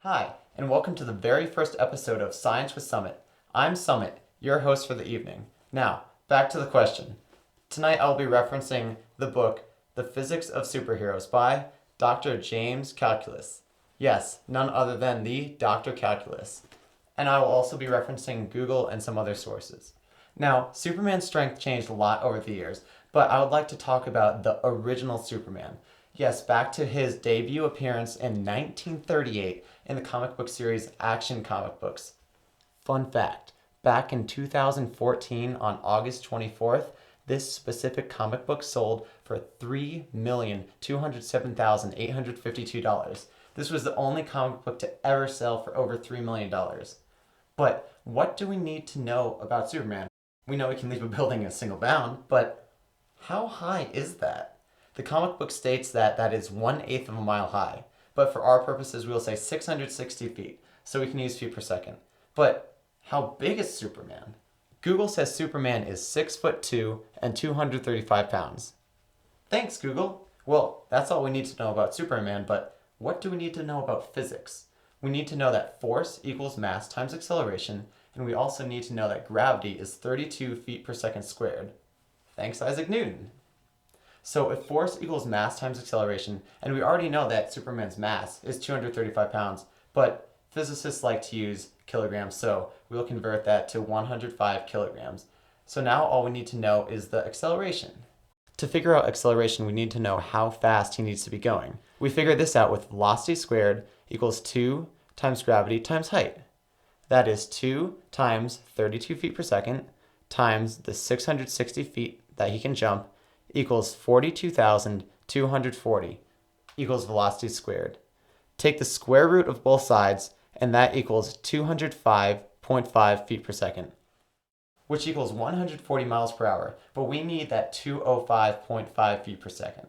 Hi, and welcome to the very first episode of Science with Summit. I'm Summit, your host for the evening. Now, back to the question. Tonight I'll be referencing the book The Physics of Superheroes by Dr. James Calculus. Yes, none other than the Dr. Calculus. And I will also be referencing Google and some other sources. Now, Superman's strength changed a lot over the years, but I would like to talk about the original Superman. Yes, back to his debut appearance in 1938 in the comic book series Action Comic Books. Fun fact, back in 2014 on August 24th, this specific comic book sold for $3,207,852. This was the only comic book to ever sell for over $3 million. But what do we need to know about Superman? We know he can leave a building in a single bound, but how high is that? The comic book states that that is 1/8 of a mile high, but for our purposes we will say 660 feet, so we can use feet per second. But how big is Superman? Google says Superman is 6'2" and 235 pounds. Thanks, Google. Well, that's all we need to know about Superman, but what do we need to know about physics? We need to know that force equals mass times acceleration, and we also need to know that gravity is 32 feet per second squared. Thanks, Isaac Newton. So if force equals mass times acceleration, and we already know that Superman's mass is 235 pounds, but physicists like to use kilograms, so we'll convert that to 105 kilograms. So now all we need to know is the acceleration. To figure out acceleration, we need to know how fast he needs to be going. We figure this out with velocity squared equals 2 times gravity times height. That is 2 times 32 feet per second times the 660 feet that he can jump equals 42,240 equals velocity squared. Take the square root of both sides, and that equals 205.5 feet per second, which equals 140 miles per hour, but we need that 205.5 feet per second.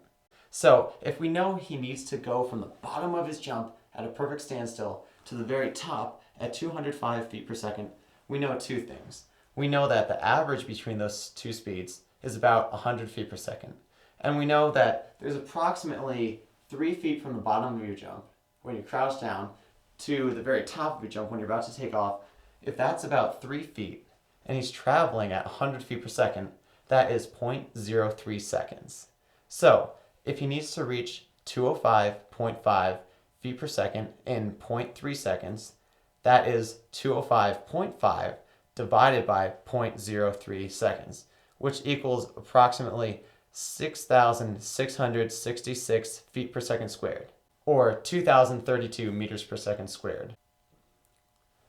So if we know he needs to go from the bottom of his jump at a perfect standstill to the very top at 205 feet per second, we know two things. We know that the average between those two speeds is about 100 feet per second. And we know that there's approximately 3 feet from the bottom of your jump, when you crouch down, to the very top of your jump when you're about to take off. If that's about 3 feet, and he's traveling at 100 feet per second, that is 0.03 seconds. So, if he needs to reach 205.5 feet per second in 0.3 seconds, that is 205.5 divided by 0.03 seconds, which equals approximately 6,666 feet per second squared, or 2,032 meters per second squared.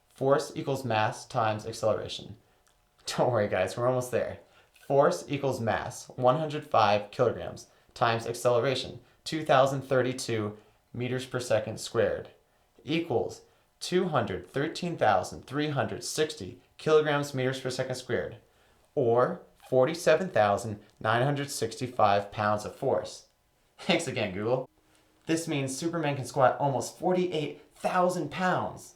Force equals mass times acceleration. Don't worry guys, we're almost there. Force equals mass, 105 kilograms, times acceleration, 2,032 meters per second squared, equals 213,360 kilograms meters per second squared, or 47,965 pounds of force. Thanks again, Google. This means Superman can squat almost 48,000 pounds.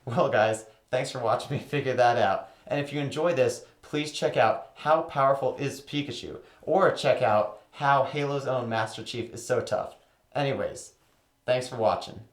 Well, guys, thanks for watching me figure that out. And if you enjoy this, please check out How Powerful is Pikachu? Or check out How Halo's Own Master Chief is So Tough. Anyways, thanks for watching.